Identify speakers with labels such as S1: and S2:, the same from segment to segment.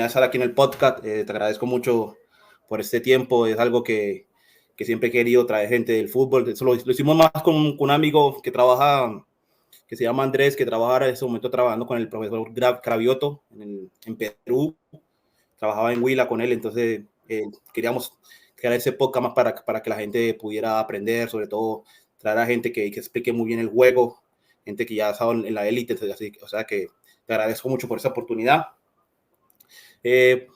S1: de estar aquí en el podcast. Te agradezco mucho por este tiempo. Es algo que siempre he querido traer gente del fútbol. Eso lo hicimos más con un amigo que trabaja, que se llama Andrés, que trabaja en ese momento trabajando con el profesor Cravioto en Perú. Trabajaba en Huila con él, entonces queríamos crear ese podcast más para que la gente pudiera aprender, sobre todo traer a gente que explique muy bien el juego, gente que ya ha estado en la élite, o sea que te agradezco mucho por esa oportunidad. El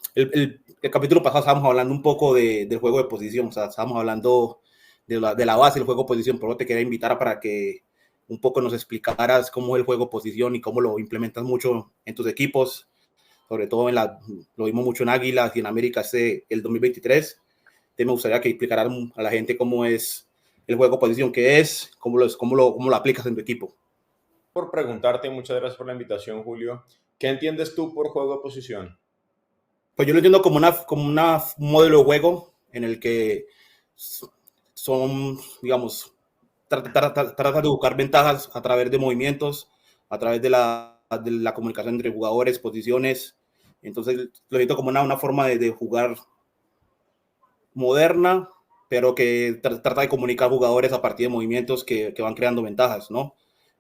S1: capítulo pasado estábamos hablando un poco del juego de posición, o sea, estábamos hablando de la base del juego de posición, pero te quería invitar para que un poco nos explicaras cómo es el juego de posición y cómo lo implementas mucho en tus equipos, sobre todo lo vimos mucho en Águilas y en América el 2023. Me gustaría que explicaras a la gente cómo es el juego de posición, qué es, cómo lo aplicas en tu equipo.
S2: Por preguntarte, muchas gracias por la invitación, Julio. ¿Qué entiendes tú por juego de posición?
S1: Pues yo lo entiendo como un modelo de juego en el que son, digamos, trata de buscar ventajas a través de movimientos, a través de la comunicación entre jugadores, posiciones. Entonces lo siento como una forma de jugar moderna, pero que trata de comunicar jugadores a partir de movimientos que van creando ventajas, ¿no?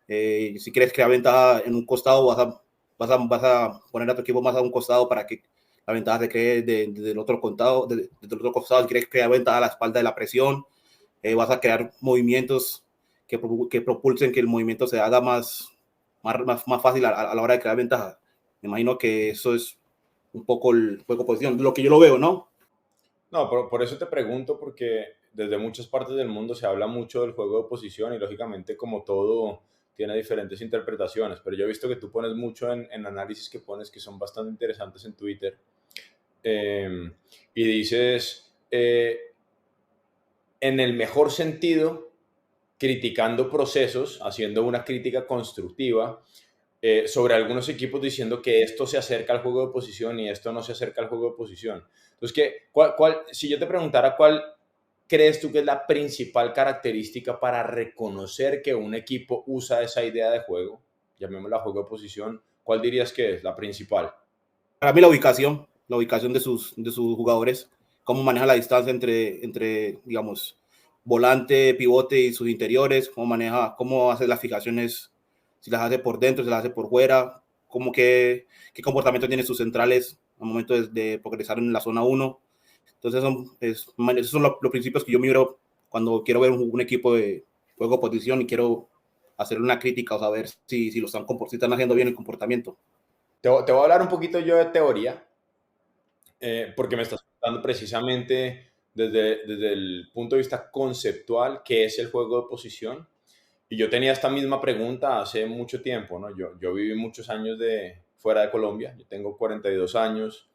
S1: Si quieres crear ventaja en un costado, vas a poner a tu equipo más a un costado para que la ventaja se cree del otro costado. Desde el otro costado, si quieres crear ventaja a la espalda de la presión, vas a crear movimientos que propulsen que el movimiento se haga más fácil a la hora de crear ventaja. Me imagino que eso es un poco el juego de posición, lo que yo lo veo, ¿no?
S2: No, por eso te pregunto, porque desde muchas partes del mundo se habla mucho del juego de posición y lógicamente como todo tiene diferentes interpretaciones, pero yo he visto que tú pones mucho en análisis que pones que son bastante interesantes en Twitter y dices, en el mejor sentido, criticando procesos, haciendo una crítica constructiva, sobre algunos equipos diciendo que esto se acerca al juego de posición y esto no se acerca al juego de posición. Entonces, si yo te preguntara cuál crees tú que es la principal característica para reconocer que un equipo usa esa idea de juego, llamémosla juego de posición, ¿cuál dirías que es la principal?
S1: Para mí la ubicación de sus jugadores, cómo maneja la distancia entre, digamos, volante, pivote y sus interiores, cómo hace las fijaciones, si las hace por dentro, si las hace por fuera, qué comportamiento tienen sus centrales al momento de progresar en la zona uno. Entonces, esos son los principios que yo miro cuando quiero ver un equipo de juego de posición y quiero hacer una crítica o saber si si están haciendo bien el comportamiento.
S2: Te voy a hablar un poquito yo de teoría, porque me estás preguntando precisamente desde el punto de vista conceptual qué es el juego de posición. Y yo tenía esta misma pregunta hace mucho tiempo, ¿no? Yo viví muchos años fuera de Colombia, yo tengo 42 años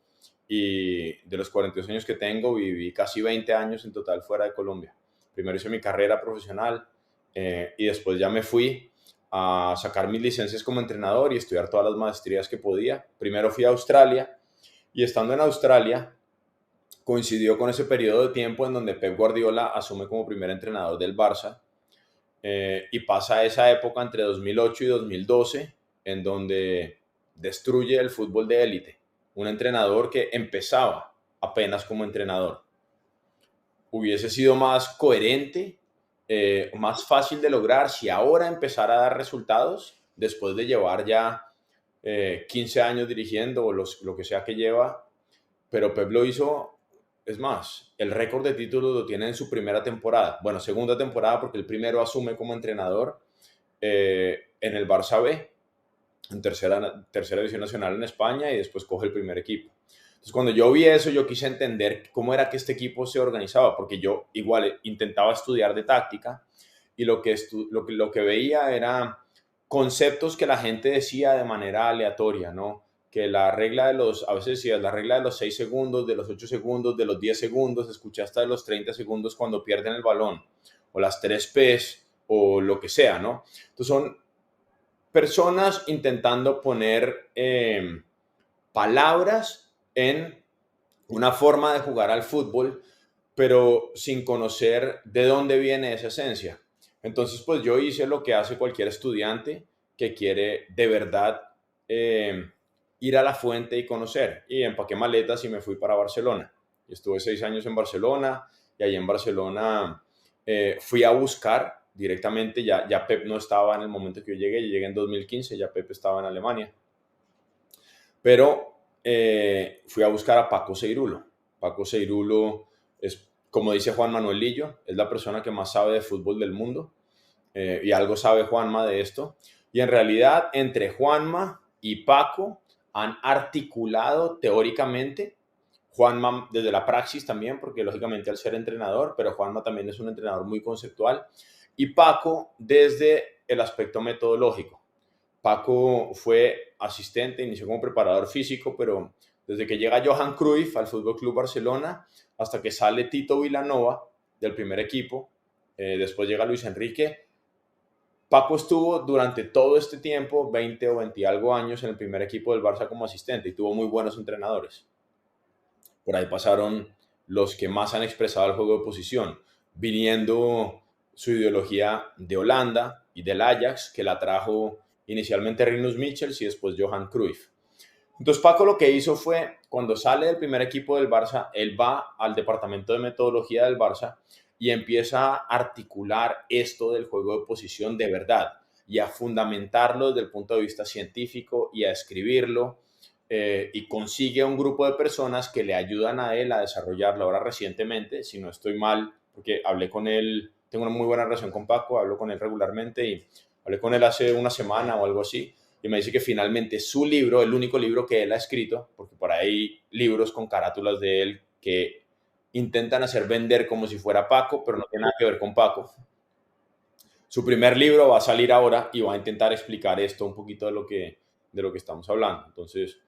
S2: y de los 42 años que tengo viví casi 20 años en total fuera de Colombia. Primero hice mi carrera profesional y después ya me fui a sacar mis licencias como entrenador y estudiar todas las maestrías que podía. Primero fui a Australia y estando en Australia coincidió con ese periodo de tiempo en donde Pep Guardiola asume como primer entrenador del Barça y pasa esa época entre 2008 y 2012 en donde destruye el fútbol de élite. Un entrenador que empezaba apenas como entrenador. Hubiese sido más coherente, más fácil de lograr si ahora empezara a dar resultados después de llevar ya 15 años dirigiendo o lo que sea que lleva, pero Pep lo hizo, es más, el récord de títulos lo tiene en su primera temporada, bueno, segunda temporada porque el primero asume como entrenador en el Barça B, en tercera división nacional en España y después coge el primer equipo. Entonces, cuando yo vi eso, yo quise entender cómo era que este equipo se organizaba, porque yo igual intentaba estudiar de táctica y lo que veía era conceptos que la gente decía de manera aleatoria, ¿no? Que la regla a veces decía la regla de los 6 segundos, de los 8 segundos, de los 10 segundos, escuché hasta de los 30 segundos cuando pierden el balón, o las 3 Ps, o lo que sea, ¿no? Entonces son personas intentando poner palabras en una forma de jugar al fútbol, pero sin conocer de dónde viene esa esencia. Entonces, pues yo hice lo que hace cualquier estudiante que quiere de verdad ir a la fuente y conocer. Y empaqué maletas y me fui para Barcelona. Estuve 6 años en Barcelona y ahí en Barcelona fui a buscar directamente, ya Pep no estaba en el momento que yo llegué en 2015, ya Pep estaba en Alemania, pero fui a buscar a Paco Seirulo. Paco Seirulo es, como dice Juan Manuel Lillo, es la persona que más sabe de fútbol del mundo, y algo sabe Juanma de esto, y en realidad entre Juanma y Paco han articulado teóricamente, Juanma desde la praxis también, porque lógicamente al ser entrenador, pero Juanma también es un entrenador muy conceptual, y Paco desde el aspecto metodológico. Paco fue asistente, inició como preparador físico, pero desde que llega Johan Cruyff al Fútbol Club Barcelona hasta que sale Tito Vilanova del primer equipo, después llega Luis Enrique, Paco estuvo durante todo este tiempo, 20 o 20 y algo años, en el primer equipo del Barça como asistente y tuvo muy buenos entrenadores. Por ahí pasaron los que más han expresado el juego de posición, viniendo su ideología de Holanda y del Ajax, que la trajo inicialmente Rinus Michels y después Johan Cruyff. Entonces Paco lo que hizo fue, cuando sale del primer equipo del Barça, él va al departamento de metodología del Barça y empieza a articular esto del juego de posición de verdad y a fundamentarlo desde el punto de vista científico y a escribirlo, y consigue un grupo de personas que le ayudan a él a desarrollarlo. Ahora recientemente, si no estoy mal, porque hablé con él, tengo una muy buena relación con Paco, hablo con él regularmente y hablé con él hace una semana o algo así, y me dice que finalmente su libro, el único libro que él ha escrito, porque por ahí hay libros con carátulas de él que intentan hacer vender como si fuera Paco, pero no tiene nada que ver con Paco. Su primer libro va a salir ahora y va a intentar explicar esto, un poquito de lo que estamos hablando. Entonces,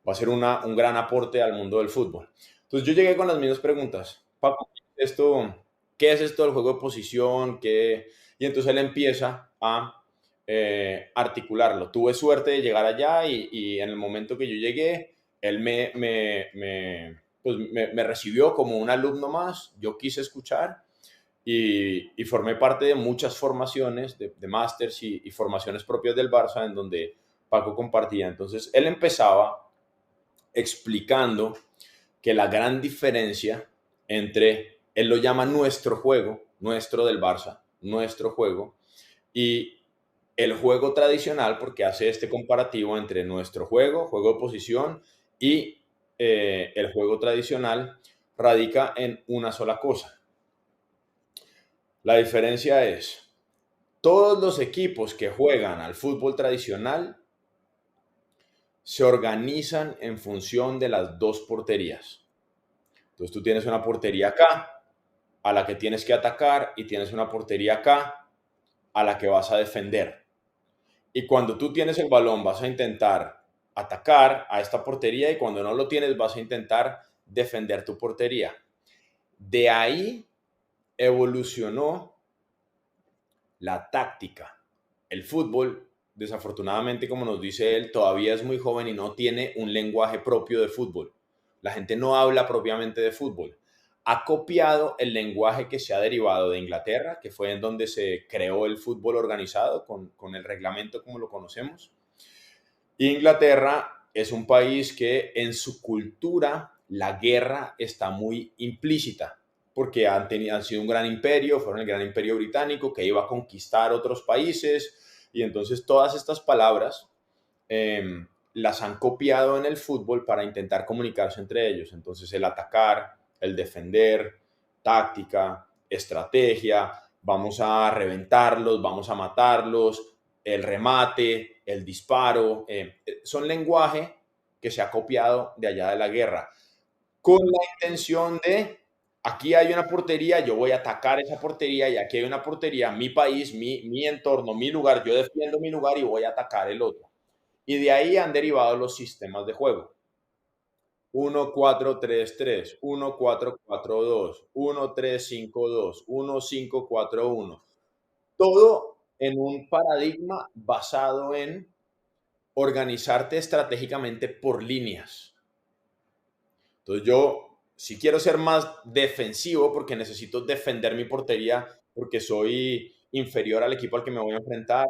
S2: va a ser un gran aporte al mundo del fútbol. Entonces, yo llegué con las mismas preguntas. Paco, ¿qué es esto del juego de posición? Y entonces él empieza a articularlo. Tuve suerte de llegar allá y en el momento que yo llegué, él me recibió como un alumno más. Yo quise escuchar y formé parte de muchas formaciones, de másters y formaciones propias del Barça en donde Paco compartía. Entonces, él empezaba explicando que la gran diferencia entre, él lo llama nuestro juego, nuestro del Barça, nuestro juego, y el juego tradicional, porque hace este comparativo entre nuestro juego, juego de posición, y el juego tradicional, radica en una sola cosa. La diferencia es, todos los equipos que juegan al fútbol tradicional se organizan en función de las dos porterías. Entonces tú tienes una portería acá, a la que tienes que atacar, y tienes una portería acá, a la que vas a defender. Y cuando tú tienes el balón vas a intentar atacar a esta portería, y cuando no lo tienes vas a intentar defender tu portería. De ahí evolucionó la táctica. El fútbol, desafortunadamente, como nos dice él, todavía es muy joven y no tiene un lenguaje propio de fútbol. La gente no habla propiamente de fútbol. Ha copiado el lenguaje que se ha derivado de Inglaterra, que fue en donde se creó el fútbol organizado con el reglamento como lo conocemos. Inglaterra es un país que en su cultura la guerra está muy implícita, porque han sido un gran imperio, fueron el gran imperio británico que iba a conquistar otros países, y entonces todas estas palabras las han copiado en el fútbol para intentar comunicarse entre ellos. Entonces el atacar, el defender, táctica, estrategia, vamos a reventarlos, vamos a matarlos, el remate, el disparo, son lenguaje que se ha copiado de allá de la guerra, con la intención de, aquí hay una portería, yo voy a atacar esa portería, y aquí hay una portería, mi país, mi entorno, mi lugar, yo defiendo mi lugar y voy a atacar el otro. Y de ahí han derivado los sistemas de juego. 1-4-3-3, 1-4-4-2, 1-3-5-2, 1-5-4-1. Todo en un paradigma basado en organizarte estratégicamente por líneas. Entonces yo, si quiero ser más defensivo porque necesito defender mi portería porque soy inferior al equipo al que me voy a enfrentar,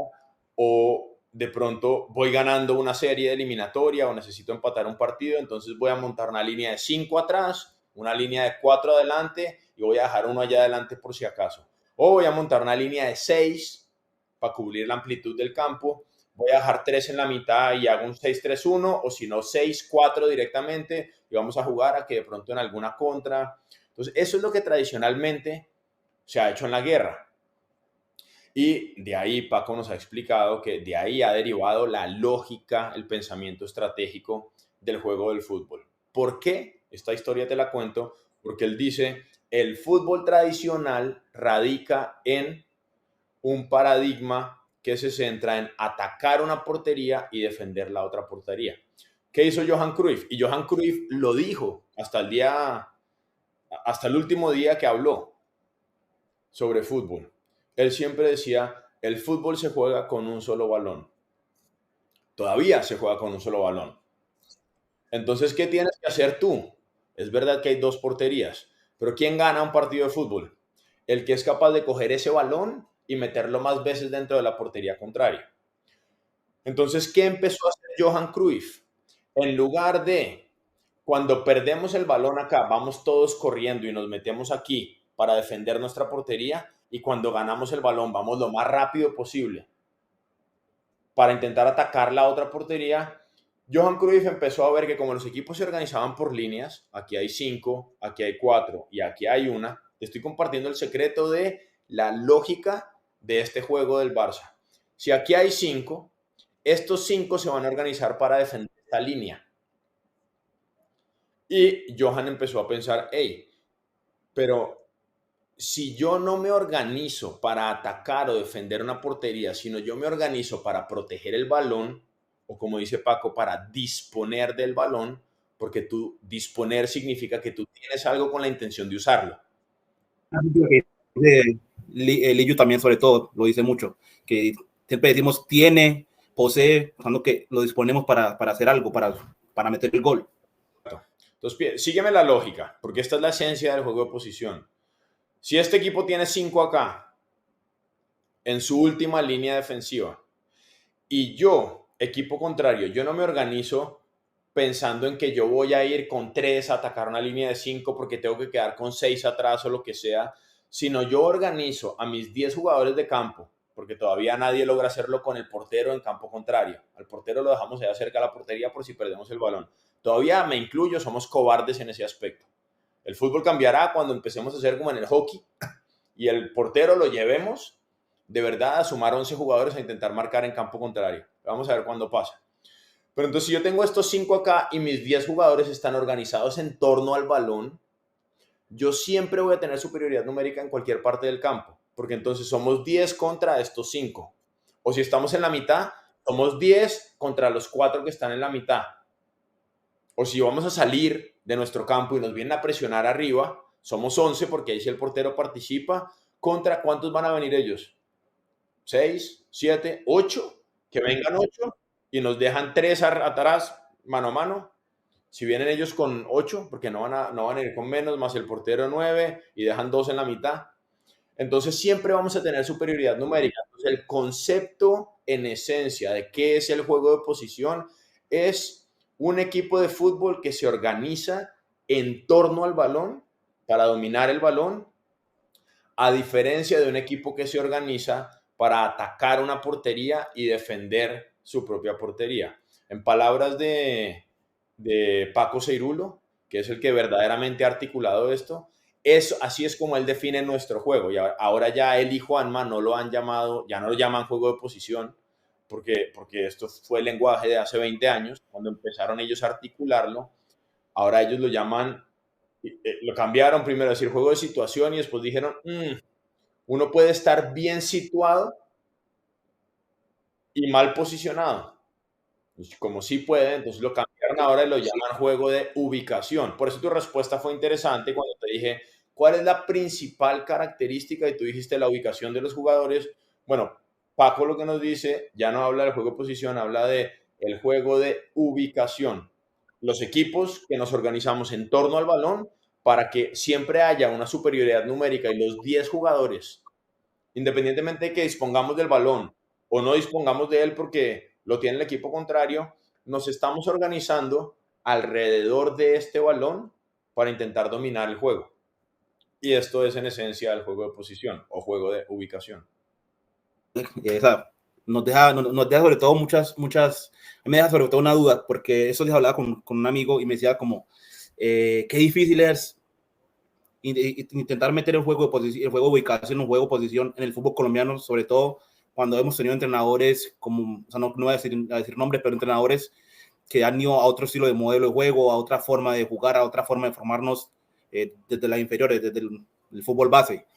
S2: o de pronto voy ganando una serie de eliminatoria o necesito empatar un partido, entonces voy a montar una línea de 5 atrás, una línea de 4 adelante y voy a dejar uno allá adelante por si acaso. O voy a montar una línea de 6 para cubrir la amplitud del campo, voy a dejar 3 en la mitad y hago un 6-3-1 o si no 6-4 directamente y vamos a jugar a que de pronto en alguna contra. Entonces eso es lo que tradicionalmente se ha hecho en la guerra. Y de ahí Paco nos ha explicado que de ahí ha derivado la lógica, el pensamiento estratégico del juego del fútbol. ¿Por qué? Esta historia te la cuento porque él dice, el fútbol tradicional radica en un paradigma que se centra en atacar una portería y defender la otra portería. ¿Qué hizo Johan Cruyff? Y Johan Cruyff lo dijo hasta el último día que habló sobre fútbol. Él siempre decía, el fútbol se juega con un solo balón. Todavía se juega con un solo balón. Entonces, ¿qué tienes que hacer tú? Es verdad que hay 2 porterías, pero ¿quién gana un partido de fútbol? El que es capaz de coger ese balón y meterlo más veces dentro de la portería contraria. Entonces, ¿qué empezó a hacer Johan Cruyff? En lugar de, cuando perdemos el balón acá, vamos todos corriendo y nos metemos aquí para defender nuestra portería, y cuando ganamos el balón vamos lo más rápido posible para intentar atacar la otra portería. Johan Cruyff empezó a ver que como los equipos se organizaban por líneas, aquí hay 5, aquí hay 4 y aquí hay una, te estoy compartiendo el secreto de la lógica de este juego del Barça. Si aquí hay 5, estos 5 se van a organizar para defender esta línea. Y Johan empezó a pensar, hey, pero si yo no me organizo para atacar o defender una portería, sino yo me organizo para proteger el balón, o como dice Paco, para disponer del balón, porque tú disponer significa que tú tienes algo con la intención de usarlo.
S1: Lillo también sobre todo lo dice mucho, que siempre decimos tiene, posee, pensando que lo disponemos para hacer algo, para meter el gol.
S2: Entonces, sígueme la lógica, porque esta es la esencia del juego de posición. Si este equipo tiene 5 acá, en su última línea defensiva, y yo, equipo contrario, yo no me organizo pensando en que yo voy a ir con 3 a atacar una línea de 5 porque tengo que quedar con 6 atrás o lo que sea, sino yo organizo a mis 10 jugadores de campo, porque todavía nadie logra hacerlo con el portero en campo contrario. Al portero lo dejamos allá cerca de la portería por si perdemos el balón. Todavía me incluyo, somos cobardes en ese aspecto. El fútbol cambiará cuando empecemos a hacer como en el hockey y el portero lo llevemos de verdad a sumar 11 jugadores a intentar marcar en campo contrario. Vamos a ver cuándo pasa. Pero entonces si yo tengo estos 5 acá y mis 10 jugadores están organizados en torno al balón, yo siempre voy a tener superioridad numérica en cualquier parte del campo, porque entonces somos 10 contra estos 5. O si estamos en la mitad, somos 10 contra los 4 que están en la mitad. O si vamos a salir de nuestro campo y nos vienen a presionar arriba, somos 11 porque ahí si el portero participa. ¿Contra cuántos van a venir ellos? 6, 7, 8, que vengan 8 y nos dejan 3 atrás, mano a mano. Si vienen ellos con 8, porque no van a ir con menos, más el portero 9 y dejan 2 en la mitad. Entonces siempre vamos a tener superioridad numérica. Entonces, el concepto en esencia de qué es el juego de posición es un equipo de fútbol que se organiza en torno al balón para dominar el balón, a diferencia de un equipo que se organiza para atacar una portería y defender su propia portería. En palabras de Paco Seirulo, que es el que verdaderamente ha articulado esto, así es como él define nuestro juego. Y ahora ya él y Juanma no lo han llamado, ya no lo llaman juego de posición, porque esto fue el lenguaje de hace 20 años, cuando empezaron ellos a articularlo. Ahora ellos lo llaman, lo cambiaron primero a decir juego de situación y después dijeron, uno puede estar bien situado y mal posicionado. Como sí puede, entonces lo cambiaron ahora y lo llaman juego de ubicación. Por eso tu respuesta fue interesante cuando te dije, ¿cuál es la principal característica? Y tú dijiste la ubicación de los jugadores. Bueno, Paco lo que nos dice, ya no habla del juego de posición, habla de el juego de ubicación. Los equipos que nos organizamos en torno al balón para que siempre haya una superioridad numérica y los 10 jugadores, independientemente de que dispongamos del balón o no dispongamos de él porque lo tiene el equipo contrario, nos estamos organizando alrededor de este balón para intentar dominar el juego. Y esto es en esencia el juego de posición o juego de ubicación.
S1: Esa, nos deja sobre todo me deja sobre todo una duda, porque eso les hablaba con un amigo y me decía como, qué difícil es intentar meter el juego de posición, el juego de ubicación, el juego de posición en el fútbol colombiano, sobre todo cuando hemos tenido entrenadores como, o sea, no voy a decir nombres, pero entrenadores que han ido a otro estilo de modelo de juego, a otra forma de jugar, a otra forma de formarnos desde las inferiores, desde el fútbol base.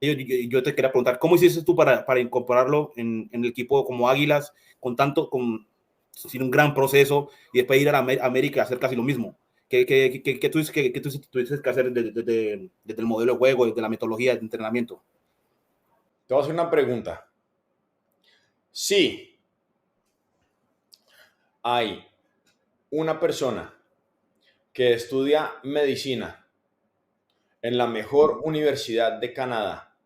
S1: Yo te quería preguntar, ¿cómo hiciste tú para incorporarlo en el equipo como Águilas, sin un gran proceso, y después ir a América a hacer casi lo mismo? ¿Qué tuviste que hacer desde el modelo de juego, desde la metodología de entrenamiento?
S2: Te voy a hacer una pregunta. Sí, hay una persona que estudia medicina en la mejor universidad de Canadá,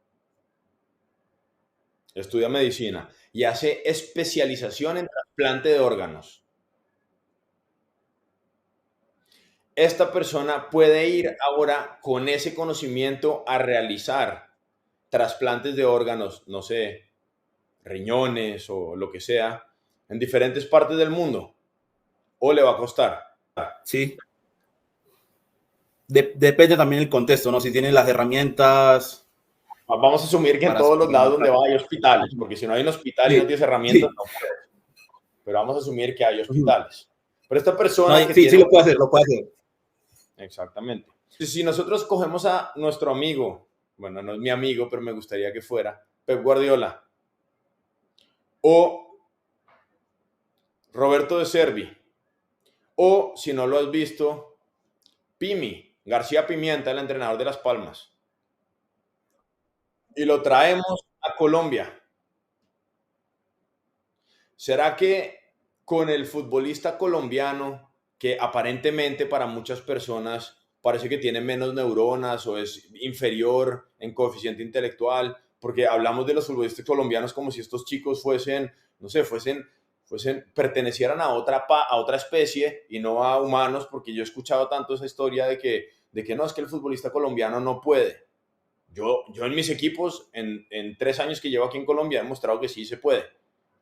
S2: estudia medicina y hace especialización en trasplante de órganos. Esta persona puede ir ahora con ese conocimiento a realizar trasplantes de órganos, no sé, riñones o lo que sea, en diferentes partes del mundo, o le va a costar.
S1: Sí, depende también del contexto, ¿no? Si tienen las herramientas
S2: Vamos a asumir que en
S1: para...
S2: todos los lados donde va hay hospitales, porque si no hay un hospital y no
S1: Sí,
S2: tienes herramientas,
S1: sí.
S2: no puedes. Pero vamos a asumir que hay hospitales. Pero esta persona
S1: No,
S2: que
S1: sí,
S2: tiene...
S1: sí lo puede hacer, lo puede hacer.
S2: Exactamente. Si nosotros cogemos a nuestro amigo, bueno, no es mi amigo, pero me gustaría que fuera, Pep Guardiola, o Roberto de Servi, o si no lo has visto, Pimi, García Pimienta, el entrenador de Las Palmas, y lo traemos a Colombia. ¿Será que con el futbolista colombiano, que aparentemente para muchas personas parece que tiene menos neuronas o es inferior en coeficiente intelectual, porque hablamos de los futbolistas colombianos como si estos chicos fuesen, no sé, pertenecieran a otra especie y no a humanos, porque yo he escuchado tanto esa historia de que no, es que el futbolista colombiano no puede. Yo en mis equipos, en 3 años que llevo aquí en Colombia, he demostrado que sí se puede.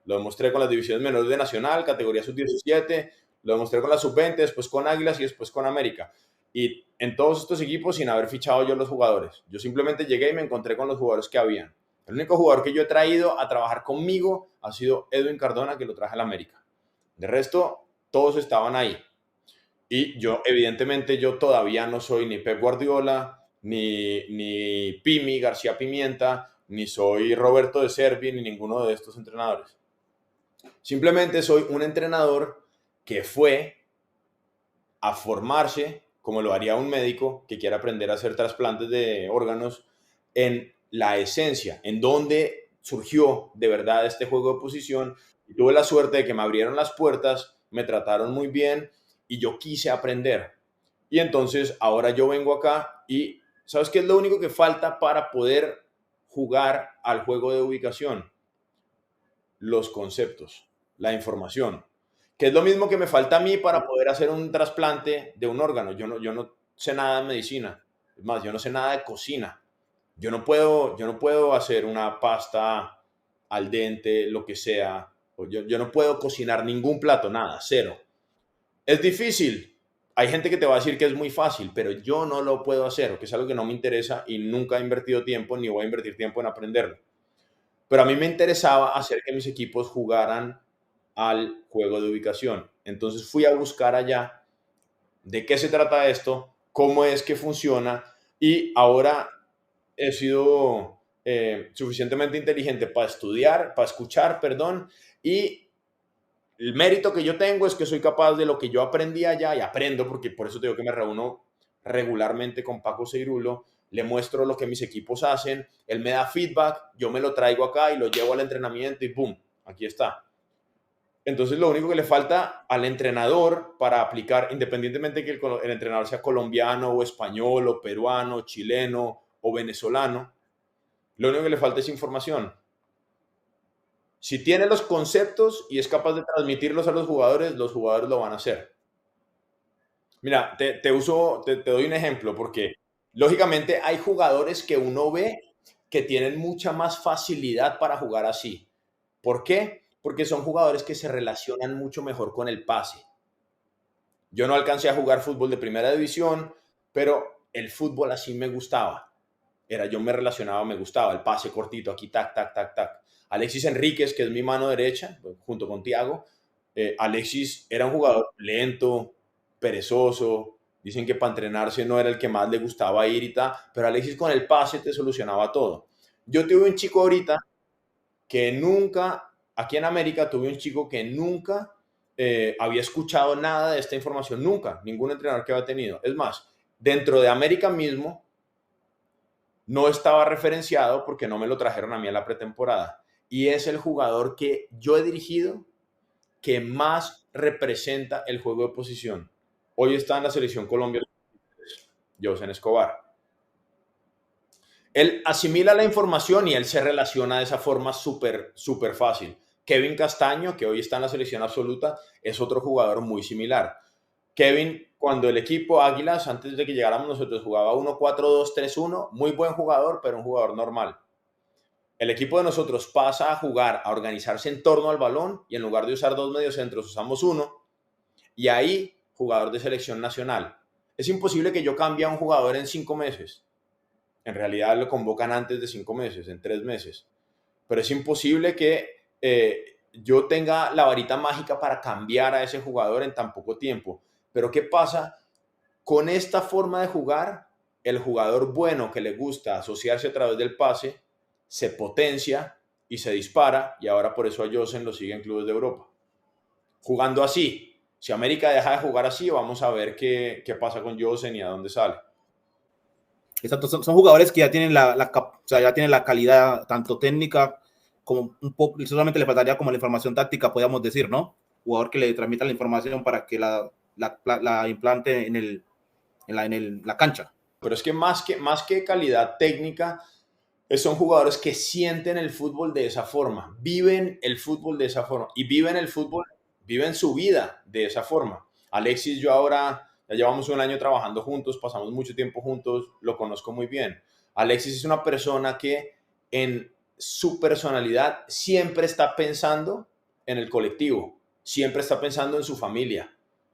S2: Lo demostré con las divisiones menores de Nacional, categoría sub-17, lo demostré con la sub-20, después con Águilas y después con América. Y en todos estos equipos sin haber fichado yo los jugadores. Yo simplemente llegué y me encontré con los jugadores que habían. El único jugador que yo he traído a trabajar conmigo ha sido Edwin Cardona, que lo traje a la América. De resto, todos estaban ahí. Y yo, evidentemente, yo todavía no soy ni Pep Guardiola, ni Pimi, García Pimienta, ni soy Roberto de Servi, ni ninguno de estos entrenadores. Simplemente soy un entrenador que fue a formarse, como lo haría un médico que quiera aprender a hacer trasplantes de órganos, en la esencia, en donde surgió de verdad este juego de posición. Y tuve la suerte de que me abrieron las puertas, me trataron muy bien y yo quise aprender. Y entonces ahora yo vengo acá y ¿sabes qué es lo único que falta para poder jugar al juego de ubicación? Los conceptos, la información, que es lo mismo que me falta a mí para poder hacer un trasplante de un órgano. Yo no sé nada de medicina, es más, yo no sé nada de cocina. Yo no puedo hacer una pasta al dente, lo que sea. Yo no puedo cocinar ningún plato, nada, cero. Es difícil. Hay gente que te va a decir que es muy fácil, pero yo no lo puedo hacer, que es algo que no me interesa y nunca he invertido tiempo ni voy a invertir tiempo en aprenderlo. Pero a mí me interesaba hacer que mis equipos jugaran al juego de ubicación. Entonces fui a buscar allá de qué se trata esto, cómo es que funciona y ahora he sido suficientemente inteligente para estudiar, para escuchar, perdón, y el mérito que yo tengo es que soy capaz de lo que yo aprendí allá y aprendo, porque por eso te digo que me reúno regularmente con Paco Seirulo, le muestro lo que mis equipos hacen, él me da feedback, yo me lo traigo acá y lo llevo al entrenamiento y ¡boom! Aquí está. Entonces lo único que le falta al entrenador para aplicar, independientemente de que el entrenador sea colombiano o español o peruano, chileno o venezolano, lo único que le falta es información. Si tiene los conceptos y es capaz de transmitirlos a los jugadores lo van a hacer. Mira, te doy un ejemplo, porque lógicamente hay jugadores que uno ve que tienen mucha más facilidad para jugar así. ¿Por qué? Porque son jugadores que se relacionan mucho mejor con el pase. Yo no alcancé a jugar fútbol de primera división, pero el fútbol así me gustaba. Yo me relacionaba, me gustaba, el pase cortito, aquí, tac, tac, tac, tac. Alexis Enríquez, que es mi mano derecha, junto con Thiago, Alexis era un jugador lento, perezoso, dicen que para entrenarse no era el que más le gustaba ir y tal, pero Alexis con el pase te solucionaba todo. Yo tuve un chico ahorita que nunca, aquí en América tuve un chico que nunca había escuchado nada de esta información, nunca, ningún entrenador que había tenido. Es más, dentro de América mismo no estaba referenciado porque no me lo trajeron a mí a la pretemporada. Y es el jugador que yo he dirigido que más representa el juego de posición. Hoy está en la selección Colombia, José Escobar. Él asimila la información y él se relaciona de esa forma súper, súper fácil. Kevin Castaño, que hoy está en la selección absoluta, es otro jugador muy similar. Kevin, cuando el equipo Águilas, antes de que llegáramos nosotros, jugaba 1-4-2-3-1, muy buen jugador, pero un jugador normal. El equipo de nosotros pasa a jugar, a organizarse en torno al balón y en lugar de usar dos mediocentros usamos uno y ahí jugador de selección nacional. Es imposible que yo cambie a un jugador en 5 meses. En realidad lo convocan antes de 5 meses, en 3 meses. Pero es imposible que yo tenga la varita mágica para cambiar a ese jugador en tan poco tiempo. Pero ¿qué pasa? Con esta forma de jugar, el jugador bueno que le gusta asociarse a través del pase se potencia y se dispara, y ahora por eso a Josen lo siguen clubes de Europa. Jugando así, si América deja de jugar así, vamos a ver qué pasa con Josen y a dónde sale.
S1: Exacto, son jugadores que ya tienen o sea, ya tienen la calidad tanto técnica como un poco, solamente le faltaría como la información táctica, podríamos decir, ¿no? Jugador que le transmita la información para que la implante en la cancha.
S2: Pero es que más que calidad técnica, son jugadores que sienten el fútbol de esa forma, viven el fútbol de esa forma y viven el fútbol, viven su vida de esa forma. Alexis, yo ahora ya llevamos un año trabajando juntos, pasamos mucho tiempo juntos, lo conozco muy bien. Alexis es una persona que en su personalidad siempre está pensando en el colectivo, siempre está pensando en su familia.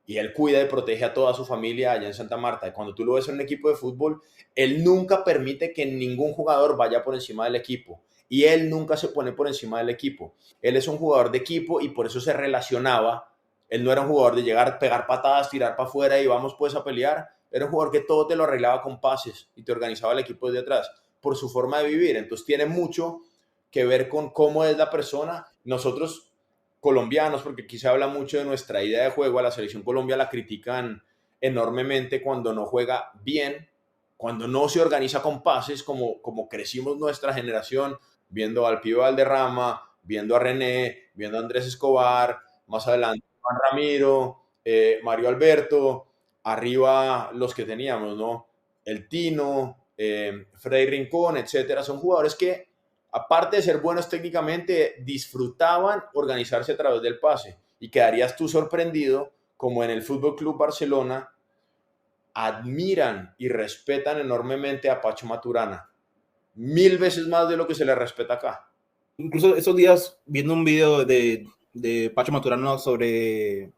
S2: Y él cuida y protege a toda su familia allá en Santa Marta. Y cuando tú lo ves en un equipo de fútbol, él nunca permite que ningún jugador vaya por encima del equipo. Y él nunca se pone por encima del equipo. Él es un jugador de equipo y por eso se relacionaba. Él no era un jugador de llegar, pegar patadas, tirar para afuera y vamos pues a pelear. Era un jugador que todo te lo arreglaba con pases y te organizaba el equipo desde atrás por su forma de vivir. Entonces tiene mucho que ver con cómo es la persona. Nosotros colombianos, porque aquí se habla mucho de nuestra idea de juego, a la selección Colombia la critican enormemente cuando no juega bien, cuando no se organiza con pases, como crecimos nuestra generación, viendo al Pío Valderrama, viendo a René, viendo a Andrés Escobar, más adelante Juan Ramiro, Mario Alberto, arriba los que teníamos, ¿no? El Tino, Freddy Rincón, etcétera. Son jugadores que aparte de ser buenos técnicamente, disfrutaban organizarse a través del pase. Y quedarías tú sorprendido como en el Fútbol Club Barcelona admiran y respetan enormemente a Pacho Maturana. 1000 veces más de lo que se le respeta acá.
S1: Incluso esos días, viendo un video de Pacho Maturano sobre el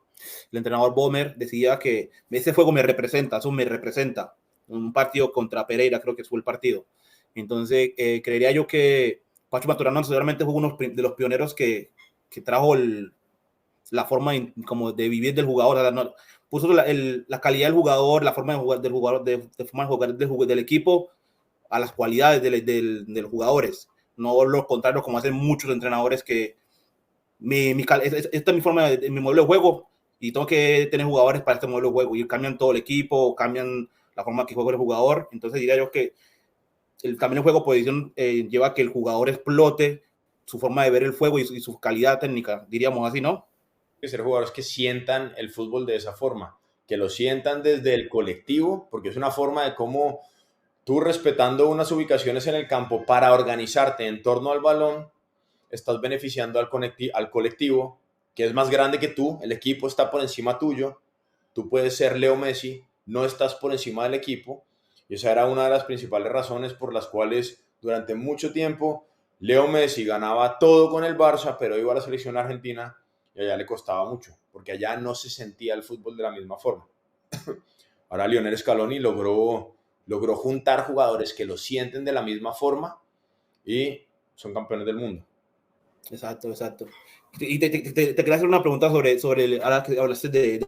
S1: entrenador Bomer, decía que ese juego me representa, eso me representa. Un partido contra Pereira, creo que fue el partido. Entonces, creería yo que Pacho Maturano seguramente fue uno de los pioneros que trajo la forma como de vivir del jugador, o sea, no, puso la calidad del jugador, la forma de jugar del jugador, de forma de jugar del equipo a las cualidades de los jugadores, no lo contrario como hacen muchos entrenadores que esta es mi forma, mi modelo de juego y tengo que tener jugadores para este modelo de juego y cambian todo el equipo, cambian la forma que juega el jugador. Entonces diría yo que también el juego de posición lleva a que el jugador explote su forma de ver el juego y su calidad técnica, diríamos así, ¿no?
S2: Que ser jugadores que sientan el fútbol de esa forma, que lo sientan desde el colectivo, porque es una forma de cómo tú, respetando unas ubicaciones en el campo para organizarte en torno al balón, estás beneficiando al colectivo, que es más grande que tú, el equipo está por encima tuyo, tú puedes ser Leo Messi, no estás por encima del equipo, y esa era una de las principales razones por las cuales durante mucho tiempo Leo Messi ganaba todo con el Barça, pero iba a la selección argentina y allá le costaba mucho, porque allá no se sentía el fútbol de la misma forma. Ahora Lionel Scaloni logró juntar jugadores que lo sienten de la misma forma y son campeones del mundo.
S1: Exacto, exacto. Y te quería hacer una pregunta ahora que hablaste de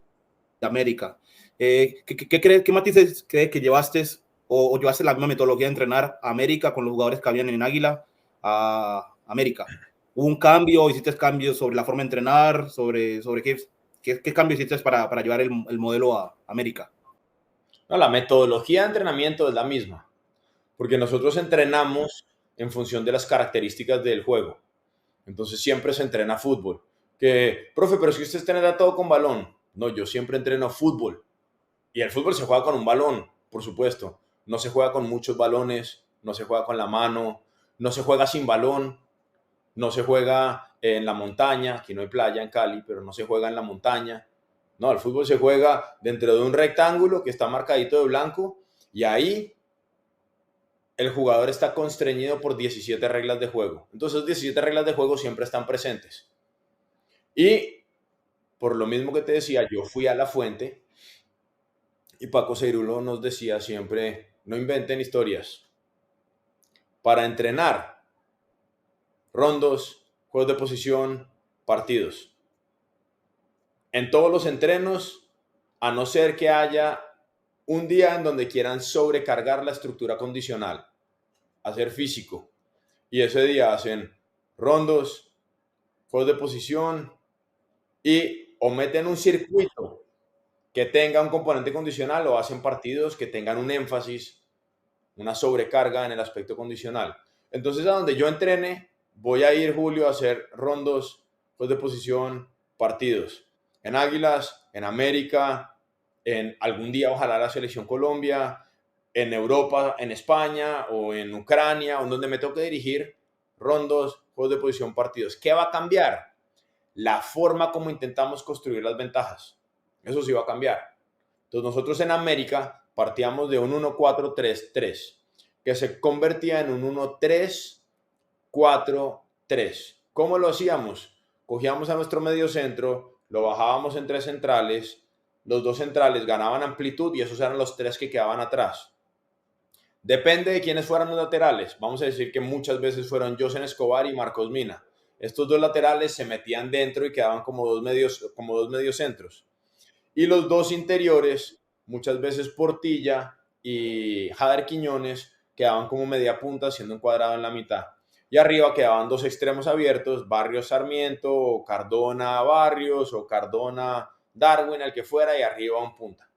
S1: América. ¿Qué matices crees que llevaste o llevaste la misma metodología de entrenar a América con los jugadores que habían en Águila a América? ¿Hubo un cambio? ¿Hiciste cambios sobre la forma de entrenar? ¿Sobre qué cambios hiciste para llevar el modelo a América?
S2: No, la metodología de entrenamiento es la misma, porque nosotros entrenamos en función de las características del juego. Entonces siempre se entrena fútbol. Que, profe, pero es que usted entrena todo con balón. No, yo siempre entreno fútbol. Y el fútbol se juega con un balón, por supuesto. No se juega con muchos balones, no se juega con la mano, no se juega sin balón, no se juega en la montaña. Aquí no hay playa en Cali, pero no se juega en la montaña. No, el fútbol se juega dentro de un rectángulo que está marcadito de blanco y ahí el jugador está constreñido por 17 reglas de juego. Entonces, esas 17 reglas de juego siempre están presentes. Y por lo mismo que te decía, yo fui a la fuente y Paco Ceirulo nos decía siempre, no inventen historias. Para entrenar, rondos, juegos de posición, partidos. En todos los entrenos, a no ser que haya un día en donde quieran sobrecargar la estructura condicional, hacer físico, y ese día hacen rondos, juegos de posición y o meten un circuito que tenga un componente condicional o hacen partidos que tengan un énfasis, una sobrecarga en el aspecto condicional. Entonces, a donde yo entrene, voy a ir, Julio, a hacer rondos, juegos de posición, partidos. En Águilas, en América, en algún día ojalá la selección Colombia, en Europa, en España o en Ucrania, o en donde me toque dirigir, rondos, juegos de posición, partidos. ¿Qué va a cambiar? La forma como intentamos construir las ventajas. Eso sí va a cambiar. Entonces nosotros en América partíamos de un 1-4-3-3, que se convertía en un 1-3-4-3. ¿Cómo lo hacíamos? Cogíamos a nuestro medio centro, lo bajábamos en 3 centrales, los 2 centrales ganaban amplitud y esos eran los 3 que quedaban atrás. Depende de quiénes fueran los laterales. Vamos a decir que muchas veces fueron Josen Escobar y Marcos Mina. Estos 2 laterales se metían dentro y quedaban como dos medios centros. Y los 2 interiores, muchas veces Portilla y Jader Quiñones, quedaban como media punta haciendo un cuadrado en la mitad. Y arriba quedaban 2 extremos abiertos, Barrios Sarmiento, o Cardona Barrios, o Cardona Darwin, el que fuera, y arriba un punta.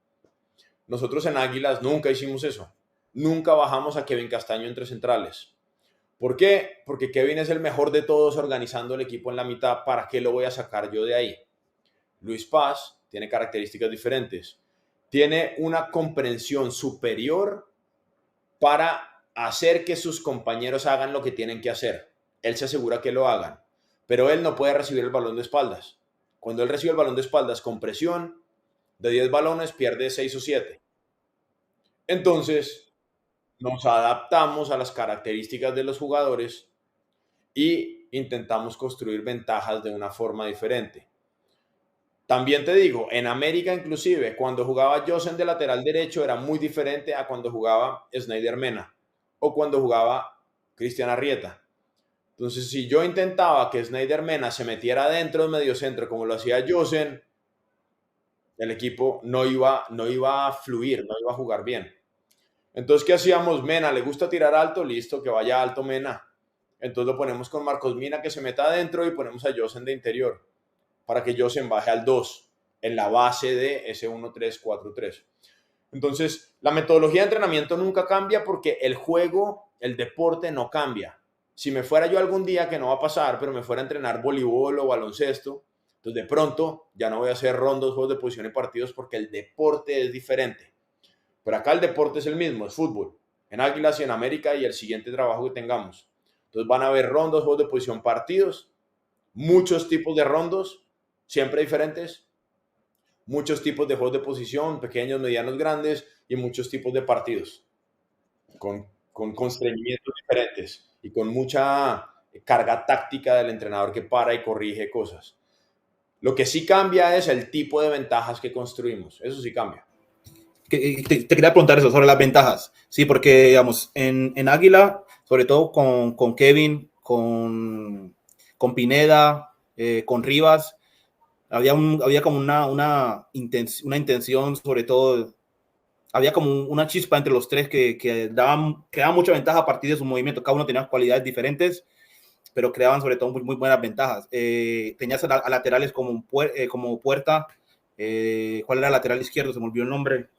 S2: Nosotros en Águilas nunca hicimos eso. Nunca bajamos a Kevin Castaño entre centrales. ¿Por qué? Porque Kevin es el mejor de todos organizando el equipo en la mitad. ¿Para qué lo voy a sacar yo de ahí? Luis Paz tiene características diferentes. Tiene una comprensión superior para hacer que sus compañeros hagan lo que tienen que hacer. Él se asegura que lo hagan, pero él no puede recibir el balón de espaldas. Cuando él recibe el balón de espaldas con presión, de 10 balones pierde 6 o 7. Entonces, nos adaptamos a las características de los jugadores y intentamos construir ventajas de una forma diferente. También te digo, en América inclusive, cuando jugaba Josen de lateral derecho era muy diferente a cuando jugaba Snyder Mena o cuando jugaba Cristian Arrieta. Entonces, si yo intentaba que Snyder Mena se metiera dentro del mediocentro como lo hacía Josen, el equipo no iba a fluir, no iba a jugar bien. Entonces, ¿qué hacíamos? Mena, ¿le gusta tirar alto? Listo, que vaya alto Mena. Entonces lo ponemos con Marcos Mina que se meta adentro y ponemos a Josen de interior para que Josen baje al 2 en la base de ese 1-3-4-3. Entonces, la metodología de entrenamiento nunca cambia porque el juego, el deporte no cambia. Si me fuera yo algún día, que no va a pasar, pero me fuera a entrenar voleibol o baloncesto, entonces de pronto ya no voy a hacer rondos, juegos de posición y partidos porque el deporte es diferente. Pero acá el deporte es el mismo, es fútbol. En Águilas y en América y el siguiente trabajo que tengamos. Entonces van a haber rondos, juegos de posición, partidos, muchos tipos de rondos, siempre diferentes, muchos tipos de juegos de posición, pequeños, medianos, grandes, y muchos tipos de partidos, con constreñimientos diferentes y con mucha carga táctica del entrenador que para y corrige cosas. Lo que sí cambia es el tipo de ventajas que construimos. Eso sí cambia.
S1: Te quería preguntar eso sobre las ventajas. Sí, porque, digamos, en Águila, sobre todo con Kevin, con Pineda, con Rivas, había como una intención, sobre todo, había como una chispa entre los tres que creaban mucha ventaja a partir de su movimiento. Cada uno tenía cualidades diferentes, pero creaban sobre todo muy buenas ventajas. Tenías a laterales como Puerta. ¿Cuál era el lateral izquierdo? Se me olvidó el nombre.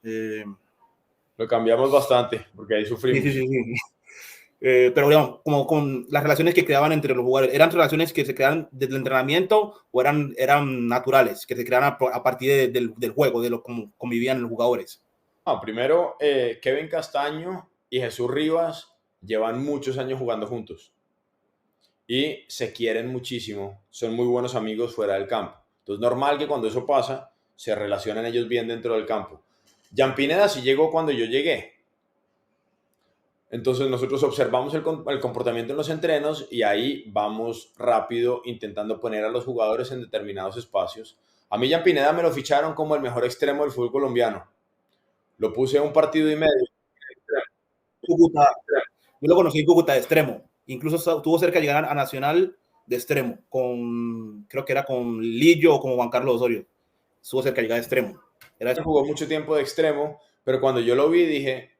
S2: Lo cambiamos bastante, porque ahí sufrimos.
S1: Sí. Pero digamos, como con las relaciones que creaban entre los jugadores, ¿eran relaciones que se creaban desde el entrenamiento o eran naturales, que se creaban a partir del juego, de lo como convivían los jugadores?
S2: No, primero, Kevin Castaño y Jesús Rivas llevan muchos años jugando juntos y se quieren muchísimo, son muy buenos amigos fuera del campo. Entonces, normal que cuando eso pasa, se relacionen ellos bien dentro del campo. Jan Pineda sí llegó cuando yo llegué. Entonces nosotros observamos el comportamiento en los entrenos y ahí vamos rápido intentando poner a los jugadores en determinados espacios. A mí Jan Pineda me lo ficharon como el mejor extremo del fútbol colombiano. Lo puse un partido y medio.
S1: Cúcuta, yo lo conocí en Cúcuta de extremo. Incluso estuvo cerca de llegar a Nacional de extremo, creo que era con Lillo o con Juan Carlos Osorio. Estuvo cerca de llegar de extremo.
S2: Jugó mucho tiempo de extremo, pero cuando yo lo vi dije,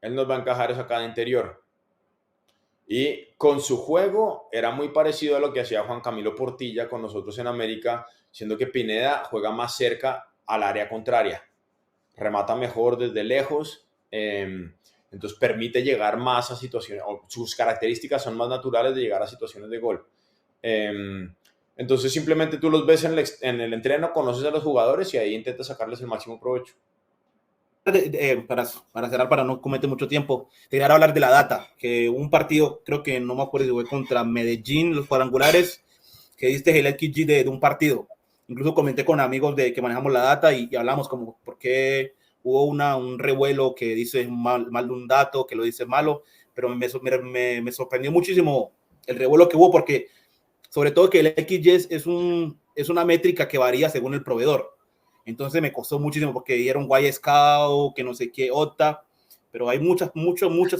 S2: él nos va a encajar eso acá de interior. Y con su juego era muy parecido a lo que hacía Juan Camilo Portilla con nosotros en América, siendo que Pineda juega más cerca al área contraria, remata mejor desde lejos, entonces permite llegar más a situaciones, o sus características son más naturales de llegar a situaciones de gol. Entonces simplemente tú los ves en el entreno, conoces a los jugadores y ahí intentas sacarles el máximo provecho.
S1: Para cerrar, para no cometer mucho tiempo, quería hablar de la data, que un partido, creo que no me acuerdo si fue contra Medellín, los cuadrangulares, que diste el XG de un partido. Incluso comenté con amigos que manejamos la data y hablamos como por qué hubo un revuelo que dice mal un dato, que lo dice malo, pero me sorprendió muchísimo el revuelo que hubo porque sobre todo que el XG es una métrica que varía según el proveedor. Entonces me costó muchísimo porque dieron Y Scout, que no sé qué, OTA, pero hay muchas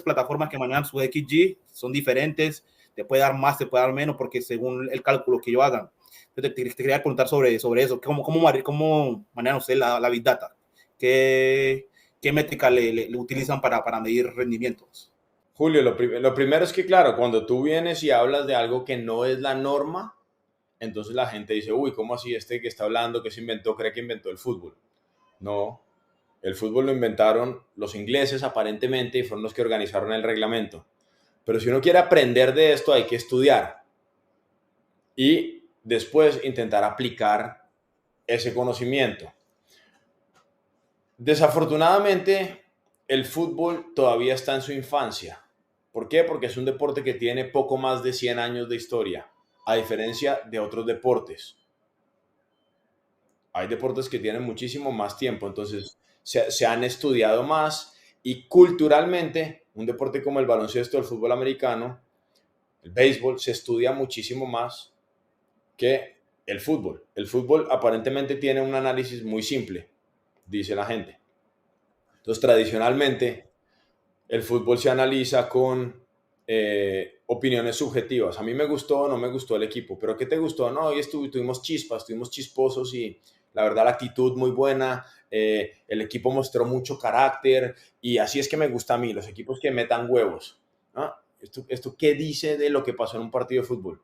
S1: plataformas que manejan su XG, son diferentes, te puede dar más, te puede dar menos, porque según el cálculo que ellos hagan. Entonces te quería preguntar sobre eso, ¿cómo manejan ustedes la Big Data? ¿Qué métrica le utilizan para medir rendimientos?
S2: Julio, lo primero es que, claro, cuando tú vienes y hablas de algo que no es la norma, entonces la gente dice, uy, ¿cómo así este que está hablando, que se inventó, cree que inventó el fútbol? No, el fútbol lo inventaron los ingleses aparentemente y fueron los que organizaron el reglamento. Pero si uno quiere aprender de esto hay que estudiar y después intentar aplicar ese conocimiento. Desafortunadamente, el fútbol todavía está en su infancia. ¿Por qué? Porque es un deporte que tiene poco más de 100 años de historia, a diferencia de otros deportes. Hay deportes que tienen muchísimo más tiempo, entonces se han estudiado más y culturalmente, un deporte como el baloncesto, el fútbol americano, el béisbol, se estudia muchísimo más que el fútbol. El fútbol aparentemente tiene un análisis muy simple, dice la gente. Entonces, tradicionalmente, el fútbol se analiza con opiniones subjetivas. A mí me gustó o no me gustó el equipo, pero ¿qué te gustó? No, hoy tuvimos chispas, estuvimos chisposos y la verdad la actitud muy buena, el equipo mostró mucho carácter y así es que me gusta a mí, los equipos que metan huevos. ¿No? ¿Esto qué dice de lo que pasó en un partido de fútbol?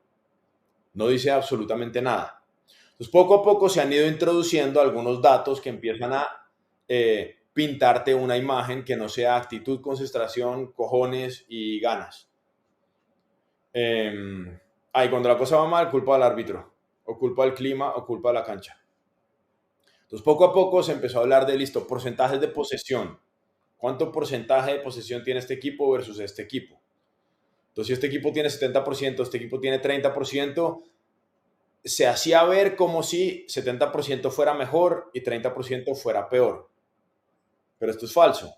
S2: No dice absolutamente nada. Entonces, poco a poco se han ido introduciendo algunos datos que empiezan a pintarte una imagen que no sea actitud, concentración, cojones y ganas. Y cuando la cosa va mal, culpa del árbitro, o culpa del clima, o culpa de la cancha. Entonces, poco a poco se empezó a hablar de, listo, porcentajes de posesión. ¿Cuánto porcentaje de posesión tiene este equipo versus este equipo? Entonces, si este equipo tiene 70%, este equipo tiene 30%, se hacía ver como si 70% fuera mejor y 30% fuera peor. Pero esto es falso,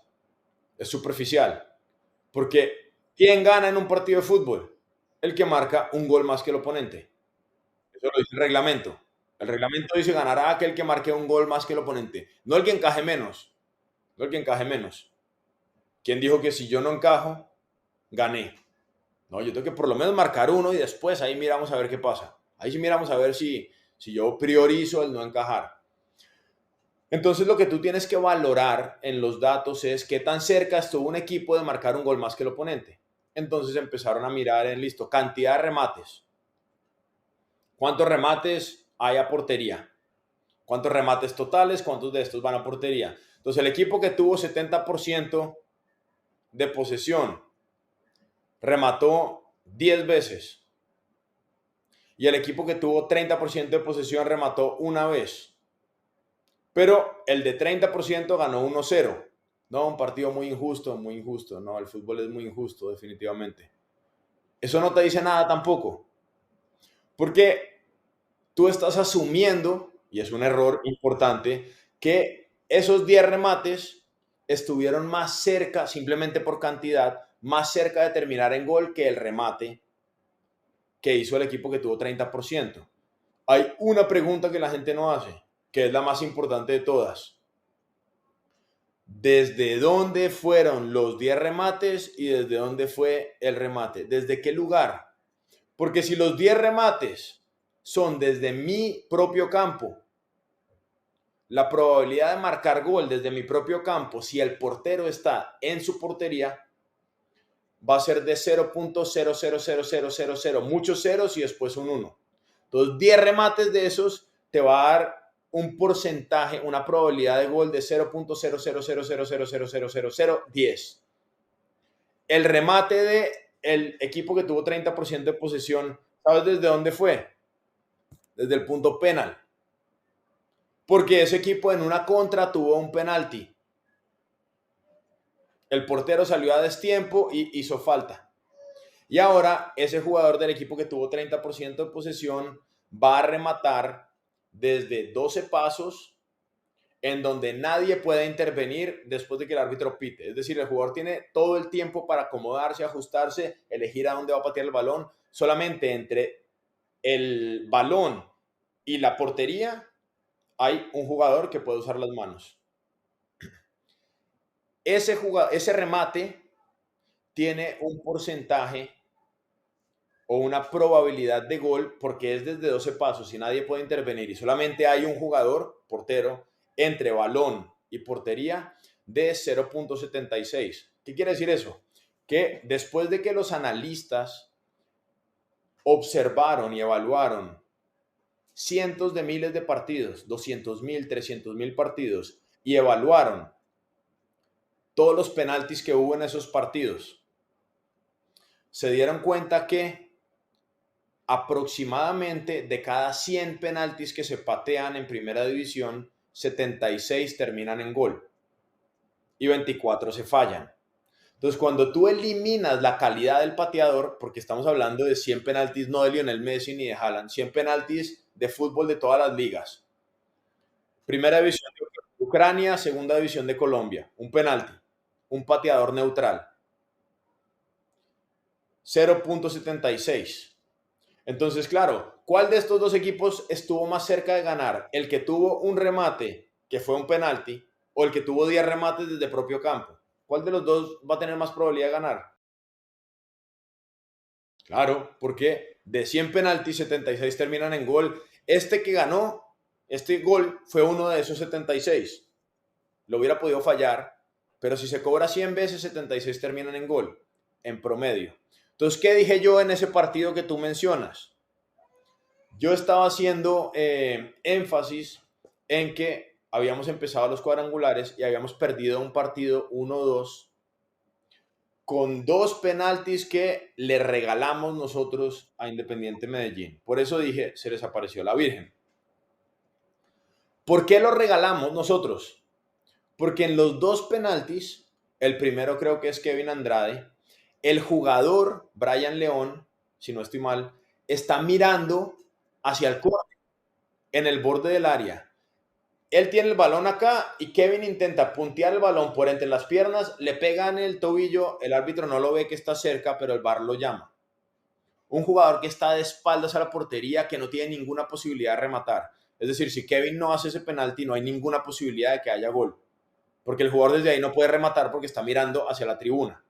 S2: es superficial. Porque ¿quién gana en un partido de fútbol? El que marca un gol más que el oponente. Eso lo dice el reglamento. El reglamento dice ganará aquel que marque un gol más que el oponente. No el que encaje menos. No el que encaje menos. ¿Quién dijo que si yo no encajo, gané? No, yo tengo que por lo menos marcar uno y después ahí miramos a ver qué pasa. Ahí sí miramos a ver si yo priorizo el no encajar. Entonces lo que tú tienes que valorar en los datos es qué tan cerca estuvo un equipo de marcar un gol más que el oponente. Entonces empezaron a mirar en listo, cantidad de remates. ¿Cuántos remates hay a portería? ¿Cuántos remates totales? ¿Cuántos de estos van a portería? Entonces el equipo que tuvo 70% de posesión remató 10 veces. Y el equipo que tuvo 30% de posesión remató una vez. Pero el de 30% ganó 1-0. No, un partido muy injusto, muy injusto. No, el fútbol es muy injusto, definitivamente. Eso no te dice nada tampoco. Porque tú estás asumiendo, y es un error importante, que esos 10 remates estuvieron más cerca, simplemente por cantidad, más cerca de terminar en gol que el remate que hizo el equipo que tuvo 30%. Hay una pregunta que la gente no hace, que es la más importante de todas. ¿Desde dónde fueron los 10 remates y desde dónde fue el remate? ¿Desde qué lugar? Porque si los 10 remates son desde mi propio campo, la probabilidad de marcar gol desde mi propio campo, si el portero está en su portería, va a ser de 0.000000, muchos ceros y después un 1. Entonces, 10 remates de esos te va a dar un porcentaje, una probabilidad de gol de 0.0000000010. El remate del equipo que tuvo 30% de posesión, ¿sabes desde dónde fue? Desde el punto penal. Porque ese equipo en una contra tuvo un penalti. El portero salió a destiempo y hizo falta. Y ahora ese jugador del equipo que tuvo 30% de posesión va a rematar desde 12 pasos en donde nadie puede intervenir después de que el árbitro pite. Es decir, el jugador tiene todo el tiempo para acomodarse, ajustarse, elegir a dónde va a patear el balón. Solamente entre el balón y la portería hay un jugador que puede usar las manos. Ese remate tiene un porcentaje o una probabilidad de gol porque es desde 12 pasos y nadie puede intervenir y solamente hay un jugador, portero, entre balón y portería de 0.76. ¿Qué quiere decir eso? Que después de que los analistas observaron y evaluaron cientos de miles de partidos, 200.000, 300.000 partidos, y evaluaron todos los penaltis que hubo en esos partidos, se dieron cuenta que aproximadamente de cada 100 penaltis que se patean en primera división, 76 terminan en gol y 24 se fallan. Entonces, cuando tú eliminas la calidad del pateador, porque estamos hablando de 100 penaltis no de Lionel Messi ni de Haaland, 100 penaltis de fútbol de todas las ligas. Primera división de Ucrania, segunda división de Colombia, un penalti, un pateador neutral, 0.76. Entonces, claro, ¿cuál de estos dos equipos estuvo más cerca de ganar? ¿El que tuvo un remate, que fue un penalti, o el que tuvo 10 remates desde propio campo? ¿Cuál de los dos va a tener más probabilidad de ganar? Claro, porque de 100 penaltis, 76 terminan en gol. Este que ganó, este gol fue uno de esos 76. Lo hubiera podido fallar, pero si se cobra 100 veces, 76 terminan en gol, en promedio. Entonces, ¿qué dije yo en ese partido que tú mencionas? Yo estaba haciendo énfasis en que habíamos empezado los cuadrangulares y habíamos perdido un partido 1-2 con 2 penaltis que le regalamos nosotros a Independiente Medellín. Por eso dije, se les apareció la Virgen. ¿Por qué lo regalamos nosotros? Porque en los 2 penaltis, el primero creo que es Kevin Andrade, el jugador, Brian León, si no estoy mal, está mirando hacia el córner, en el borde del área. Él tiene el balón acá y Kevin intenta puntear el balón por entre las piernas, le pega en el tobillo, el árbitro no lo ve que está cerca, pero el VAR lo llama. Un jugador que está de espaldas a la portería, que no tiene ninguna posibilidad de rematar. Es decir, si Kevin no hace ese penalti, no hay ninguna posibilidad de que haya gol, porque el jugador desde ahí no puede rematar porque está mirando hacia la tribuna.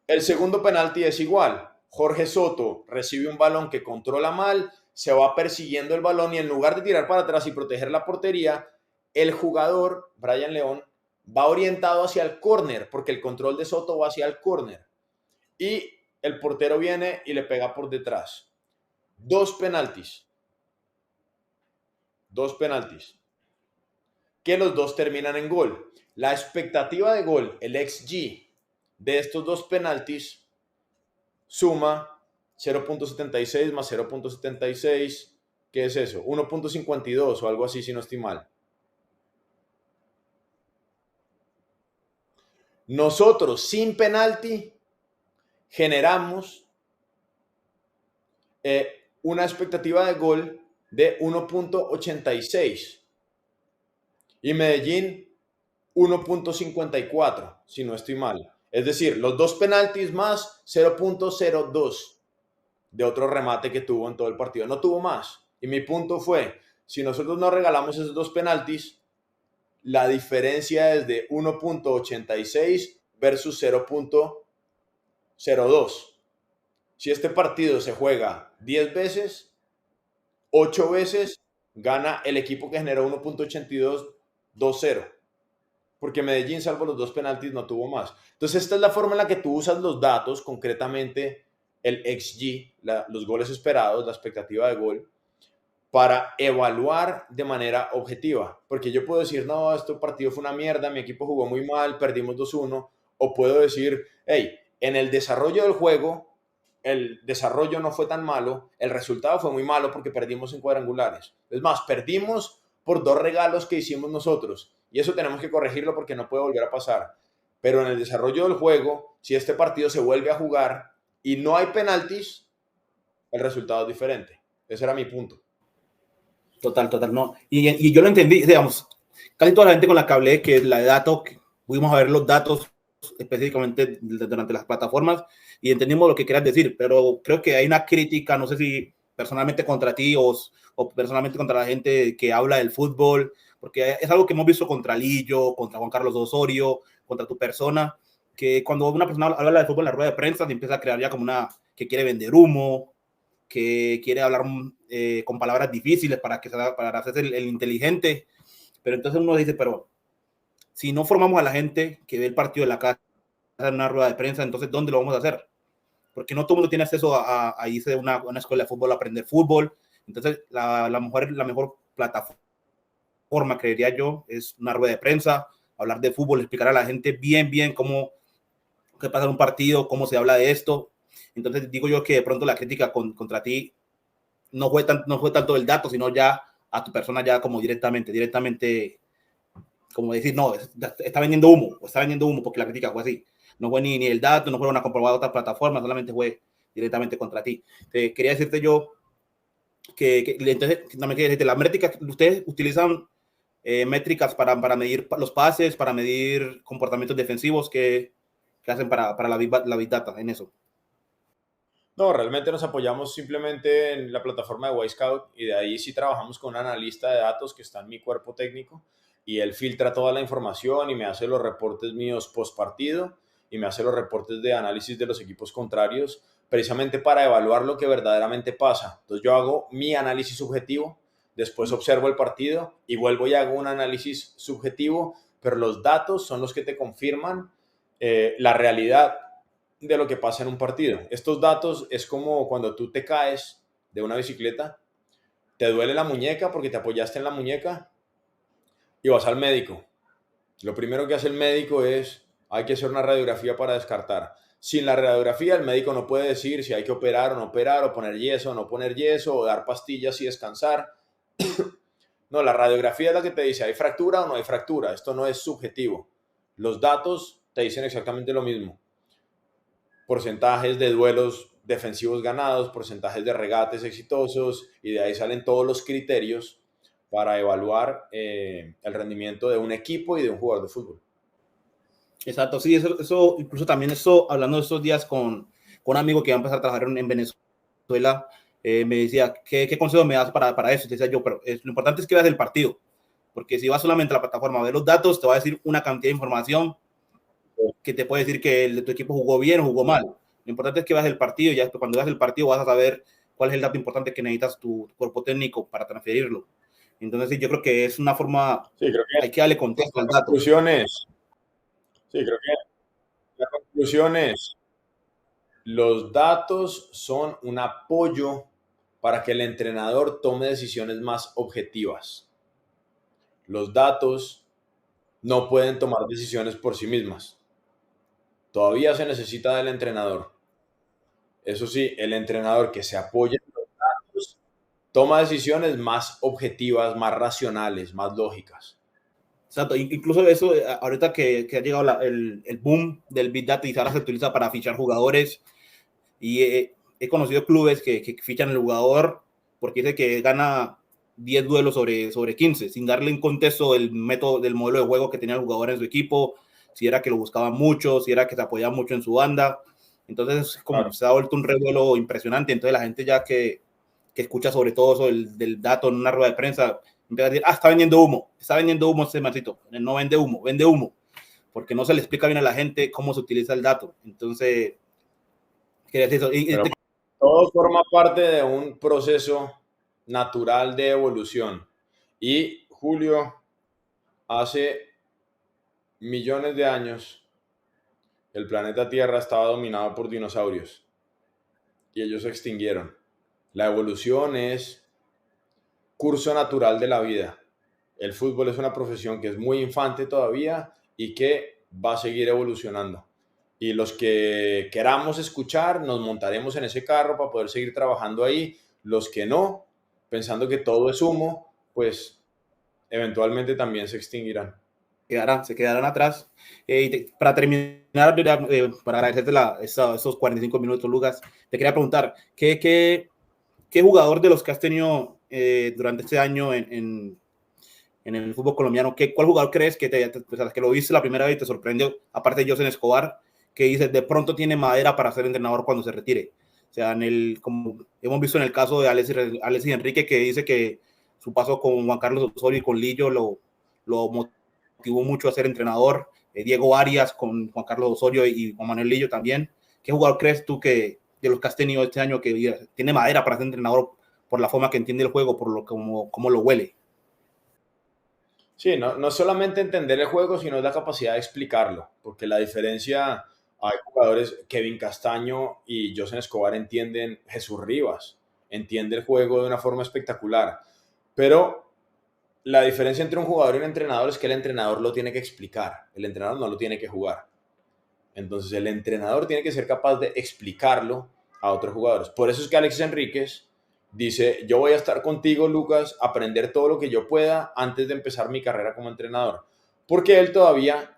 S2: El segundo penalti es igual. Jorge Soto recibe un balón que controla mal, se va persiguiendo el balón y en lugar de tirar para atrás y proteger la portería, el jugador, Brian León, va orientado hacia el córner, porque el control de Soto va hacia el córner. Y el portero viene y le pega por detrás. Dos penaltis. Que los dos terminan en gol. La expectativa de gol, el XG de estos dos penaltis, suma 0.76 más 0.76, ¿qué es eso? 1.52 o algo así, si no estoy mal. Nosotros, sin penalti, generamos una expectativa de gol de 1.86 y Medellín 1.54, si no estoy mal. Es decir, los dos penaltis más 0.02 de otro remate que tuvo en todo el partido. No tuvo más. Y mi punto fue, si nosotros no regalamos esos dos penaltis, la diferencia es de 1.86 versus 0.02. Si este partido se juega 10 veces, 8 veces gana el equipo que generó 1.82 2-0. Porque Medellín, salvo los dos penaltis, no tuvo más. Entonces, esta es la forma en la que tú usas los datos, concretamente el XG, los goles esperados, la expectativa de gol, para evaluar de manera objetiva. Porque yo puedo decir, no, este partido fue una mierda, mi equipo jugó muy mal, perdimos 2-1. O puedo decir, hey, en el desarrollo del juego, el desarrollo no fue tan malo, el resultado fue muy malo porque perdimos en cuadrangulares. Es más, perdimos por dos regalos que hicimos nosotros. Y eso tenemos que corregirlo porque no puede volver a pasar. Pero en el desarrollo del juego, si este partido se vuelve a jugar y no hay penaltis, el resultado es diferente. Ese era mi punto.
S1: Total, no. Y yo lo entendí, digamos, casi toda la gente con la que hablé, que la de datos, pudimos ver los datos específicamente durante las plataformas y entendimos lo que querías decir, pero creo que hay una crítica, no sé si personalmente contra ti o personalmente contra la gente que habla del fútbol, porque es algo que hemos visto contra Lillo, contra Juan Carlos Osorio, contra tu persona, que cuando una persona habla de fútbol en la rueda de prensa se empieza a crear ya como una que quiere vender humo, que quiere hablar con palabras difíciles para hacerse el inteligente, pero entonces uno dice, pero si no formamos a la gente que ve el partido de la casa en una rueda de prensa, entonces ¿dónde lo vamos a hacer? Porque no todo el mundo tiene acceso a irse a una escuela de fútbol a aprender fútbol. Entonces la mejor plataforma, creería yo, es una rueda de prensa, hablar de fútbol, explicar a la gente bien cómo qué pasa en un partido, cómo se habla de esto. Entonces digo yo que de pronto la crítica contra ti no fue tanto el dato, sino ya a tu persona ya como directamente como decir, no, está vendiendo humo porque la crítica fue así. No fue ni el dato, no fue una comprobada otra plataforma, solamente fue directamente contra ti. Quería decirte yo que entonces, también quería decirte, las métricas, ustedes utilizan métricas para medir los pases, para medir comportamientos defensivos que hacen para la Big Data en eso.
S2: No, realmente nos apoyamos simplemente en la plataforma de Wisecout y de ahí sí trabajamos con un analista de datos que está en mi cuerpo técnico y él filtra toda la información y me hace los reportes míos post partido y me hace los reportes de análisis de los equipos contrarios precisamente para evaluar lo que verdaderamente pasa. Entonces yo hago mi análisis subjetivo, después observo el partido y vuelvo y hago un análisis subjetivo, pero los datos son los que te confirman la realidad de lo que pasa en un partido. Estos datos es como cuando tú te caes de una bicicleta, te duele la muñeca porque te apoyaste en la muñeca y vas al médico. Lo primero que hace el médico es, hay que hacer una radiografía para descartar. Sin la radiografía, el médico no puede decir si hay que operar o no operar, o poner yeso o no poner yeso, o dar pastillas y descansar. No, la radiografía es la que te dice, ¿hay fractura o no hay fractura? Esto no es subjetivo. Los datos te dicen exactamente lo mismo. porcentajes de duelos defensivos ganados, porcentajes de regates exitosos, y de ahí salen todos los criterios para evaluar el rendimiento de un equipo y de un jugador de fútbol.
S1: Exacto, sí, eso incluso también eso, hablando de estos días con un amigo que va a empezar a trabajar en Venezuela, me decía, ¿qué consejo me das para eso? Y decía yo, pero lo importante es que veas el partido, porque si vas solamente a la plataforma a ver los datos, te va a decir una cantidad de información que te puede decir que tu equipo jugó bien o jugó mal. Lo importante es que veas el partido y ya cuando veas el partido vas a saber cuál es el dato importante que necesitas tu cuerpo técnico para transferirlo. Entonces, sí, yo creo que es una forma,
S2: Sí, creo que
S1: hay que darle contexto al dato.
S2: Sí, creo que la conclusión es, los datos son un apoyo para que el entrenador tome decisiones más objetivas. Los datos no pueden tomar decisiones por sí mismas. Todavía se necesita del entrenador. Eso sí, el entrenador que se apoya en los datos toma decisiones más objetivas, más racionales, más lógicas.
S1: Exacto, incluso eso, ahorita que ha llegado el boom del Big Data y ahora se utiliza para fichar jugadores y he conocido clubes que fichan el jugador porque dice que gana 10 duelos sobre 15, sin darle en contexto el método, del modelo de juego que tenía el jugador en su equipo, si era que lo buscaba mucho, si era que se apoyaba mucho en su banda. Entonces, como
S2: Claro.
S1: se ha vuelto un revuelo impresionante. Entonces, la gente ya que escucha sobre todo eso del dato en una rueda de prensa, empieza a decir, está vendiendo humo ese mancito, no vende humo, porque no se le explica bien a la gente cómo se utiliza el dato. Entonces, quería decir eso.
S2: Pero todo forma parte de un proceso natural de evolución. Y Julio, hace millones de años, el planeta Tierra estaba dominado por dinosaurios y ellos se extinguieron. La evolución es curso natural de la vida. El fútbol es una profesión que es muy infante todavía y que va a seguir evolucionando. Y los que queramos escuchar, nos montaremos en ese carro para poder seguir trabajando ahí. Los que no, pensando que todo es humo, pues eventualmente también se extinguirán.
S1: Se quedarán atrás. Para terminar, para agradecerte esos 45 minutos, Lucas, te quería preguntar, ¿qué jugador de los que has tenido durante este año en el fútbol colombiano, cuál jugador crees que lo viste la primera vez y te sorprendió, aparte de José Escobar, que dices, de pronto tiene madera para ser entrenador cuando se retire? O sea, como hemos visto en el caso de Alexis Enrique, que dice que su paso con Juan Carlos Osorio y con Lillo lo motivó mucho a ser entrenador. Diego Arias con Juan Carlos Osorio y Juan Manuel Lillo también. ¿Qué jugador crees tú que de los que has tenido este año que tiene madera para ser entrenador por la forma que entiende el juego, por cómo lo huele?
S2: Sí, no solamente entender el juego, sino la capacidad de explicarlo, porque la diferencia, hay jugadores, Kevin Castaño y José Escobar entienden, Jesús Rivas entiende el juego de una forma espectacular, pero la diferencia entre un jugador y un entrenador es que el entrenador lo tiene que explicar, el entrenador no lo tiene que jugar. Entonces el entrenador tiene que ser capaz de explicarlo a otros jugadores. Por eso es que Alexis Enríquez dice, yo voy a estar contigo, Lucas, aprender todo lo que yo pueda antes de empezar mi carrera como entrenador. Porque él todavía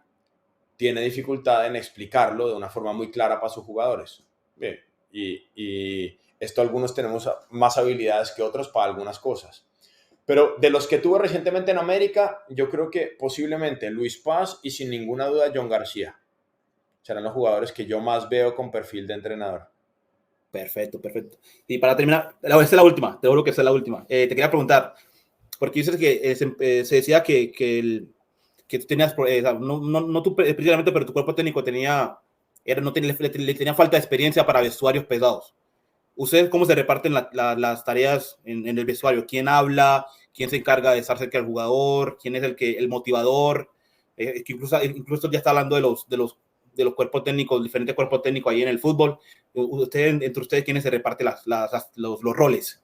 S2: tiene dificultad en explicarlo de una forma muy clara para sus jugadores. Bien, y esto algunos tenemos más habilidades que otros para algunas cosas. Pero de los que tuvo recientemente en América, yo creo que posiblemente Luis Paz y sin ninguna duda John García serán los jugadores que yo más veo con perfil de entrenador.
S1: Perfecto, perfecto. Y para terminar, esta es la última, te juro que esta es la última. Te quería preguntar, porque dices que se decía que tú tenías, no tú precisamente, pero tu cuerpo técnico le tenía falta de experiencia para vestuarios pesados. ¿Ustedes cómo se reparten las tareas en el vestuario? ¿Quién habla? ¿Quién se encarga de estar cerca del jugador? ¿Quién es el motivador? Que incluso ya está hablando de los cuerpos técnicos, diferentes cuerpos técnicos ahí en el fútbol. Entre ustedes, ¿quiénes se reparten los roles?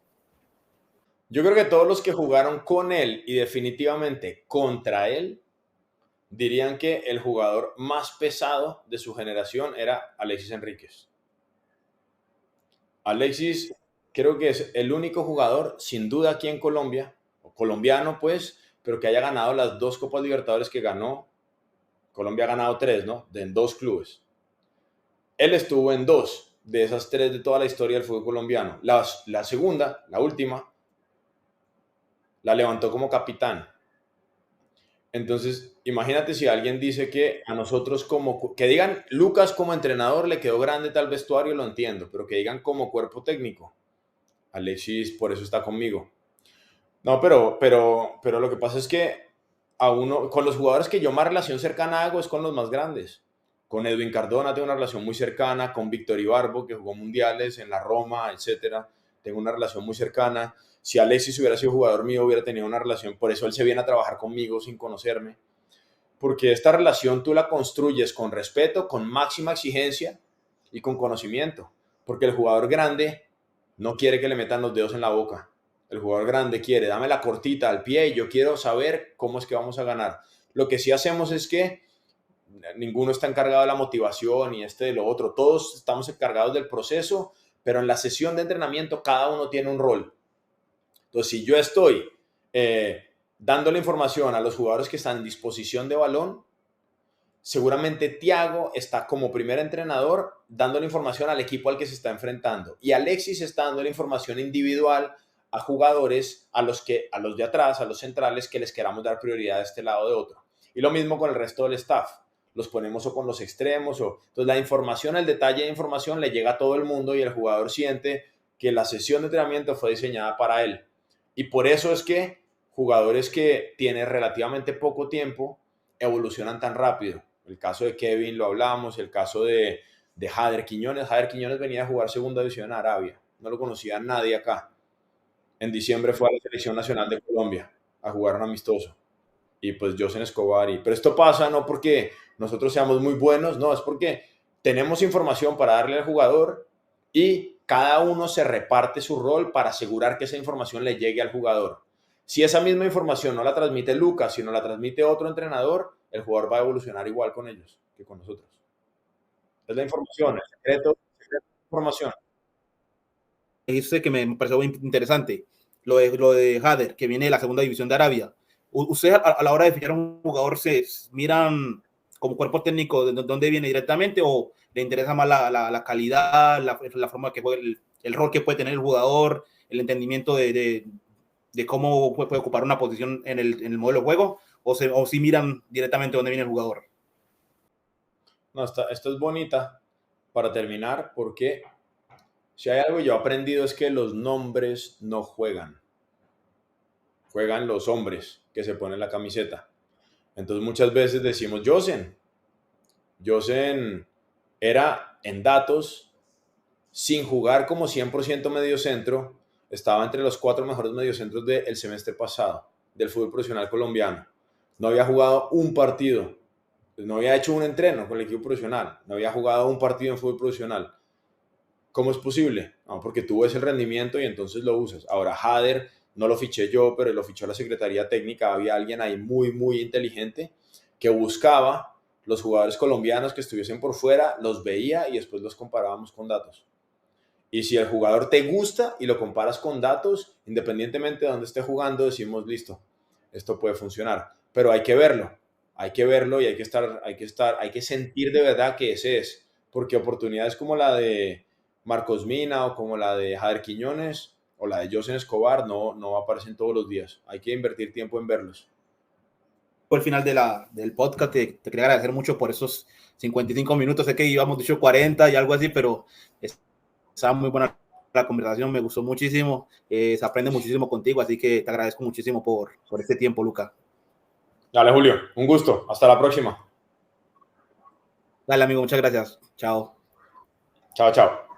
S2: Yo creo que todos los que jugaron con él y definitivamente contra él dirían que el jugador más pesado de su generación era Alexis Enríquez. Alexis creo que es el único jugador, sin duda aquí en Colombia, o colombiano pues, pero que haya ganado las dos Copas Libertadores que ganó. Colombia ha ganado tres, ¿no? En dos clubes. Él estuvo en 2 de esas 3 de toda la historia del fútbol colombiano. La segunda, la última, la levantó como capitán. Entonces, imagínate si alguien dice que a nosotros que digan Lucas como entrenador le quedó grande tal vestuario, lo entiendo, pero que digan como cuerpo técnico, Alexis por eso está conmigo. No, pero lo que pasa es que con los jugadores que yo más relación cercana hago es con los más grandes. Con Edwin Cardona tengo una relación muy cercana, con Víctor Ibarbo, que jugó mundiales en la Roma, etcétera. Tengo una relación muy cercana. Si Alexis hubiera sido jugador mío, hubiera tenido una relación, por eso él se viene a trabajar conmigo sin conocerme. Porque esta relación tú la construyes con respeto, con máxima exigencia y con conocimiento. Porque el jugador grande no quiere que le metan los dedos en la boca. El jugador grande quiere, dame la cortita al pie y yo quiero saber cómo es que vamos a ganar. Lo que sí hacemos es que ninguno está encargado de la motivación y de lo otro. Todos estamos encargados del proceso, pero en la sesión de entrenamiento cada uno tiene un rol. Entonces, si yo estoy dándole información a los jugadores que están en disposición de balón, seguramente Thiago está como primer entrenador dándole información al equipo al que se está enfrentando. Y Alexis está dando la información individual a jugadores, a los de atrás, a los centrales, que les queramos dar prioridad de este lado o de otro. Y lo mismo con el resto del staff. Los ponemos o con los extremos. Entonces la información, el detalle de información le llega a todo el mundo y el jugador siente que la sesión de entrenamiento fue diseñada para él. Y por eso es que jugadores que tienen relativamente poco tiempo evolucionan tan rápido. El caso de Kevin lo hablamos, el caso de Jader Quiñones. Jader Quiñones venía a jugar segunda división en Arabia. No lo conocía nadie acá. En diciembre fue a la Selección Nacional de Colombia a jugar un amistoso. Y pues Josen Escobar. Pero esto pasa no porque nosotros seamos muy buenos, no, es porque tenemos información para darle al jugador y cada uno se reparte su rol para asegurar que esa información le llegue al jugador. Si esa misma información no la transmite Lucas, sino la transmite otro entrenador, el jugador va a evolucionar igual con ellos que con nosotros. Es la información, el secreto de la información.
S1: Dice que me pareció muy interesante, lo de Jader, que viene de la segunda división de Arabia. ¿Ustedes a la hora de fichar a un jugador se miran como cuerpo técnico de dónde viene directamente o le interesa más la calidad, la forma que juega, el rol que puede tener el jugador, el entendimiento de cómo puede ocupar una posición en el modelo de juego, o si miran directamente dónde viene el jugador?
S2: No, esto es bonita para terminar, porque si hay algo que yo he aprendido es que los nombres no juegan. Juegan los hombres que se ponen la camiseta. Entonces muchas veces decimos Josen. Josen era en datos, sin jugar como 100% mediocentro, estaba entre los 4 mejores mediocentros del semestre pasado del fútbol profesional colombiano. No había jugado un partido, no había hecho un entreno con el equipo profesional, no había jugado un partido en fútbol profesional. ¿Cómo es posible? No, porque tú ves el rendimiento y entonces lo usas. Ahora, Jader no lo fiché yo, pero lo fichó la Secretaría Técnica. Había alguien ahí muy, muy inteligente que buscaba los jugadores colombianos que estuviesen por fuera, los veía y después los comparábamos con datos. Y si el jugador te gusta y lo comparas con datos, independientemente de dónde esté jugando, decimos, listo, esto puede funcionar. Pero hay que verlo y hay que sentir de verdad que ese es. Porque oportunidades como la de Marcos Mina o como la de Jader Quiñones o la de Josen Escobar no aparecen todos los días. Hay que invertir tiempo en verlos.
S1: Al final del podcast te quería agradecer mucho por esos 55 minutos. Sé que íbamos dicho 40 y algo así, pero estaba muy buena la conversación, me gustó muchísimo, se aprende muchísimo contigo, así que te agradezco muchísimo por este tiempo, Luca.
S2: Dale, Julio, un gusto, hasta la próxima.
S1: Dale, amigo, muchas gracias, chao.
S2: Chao, chao.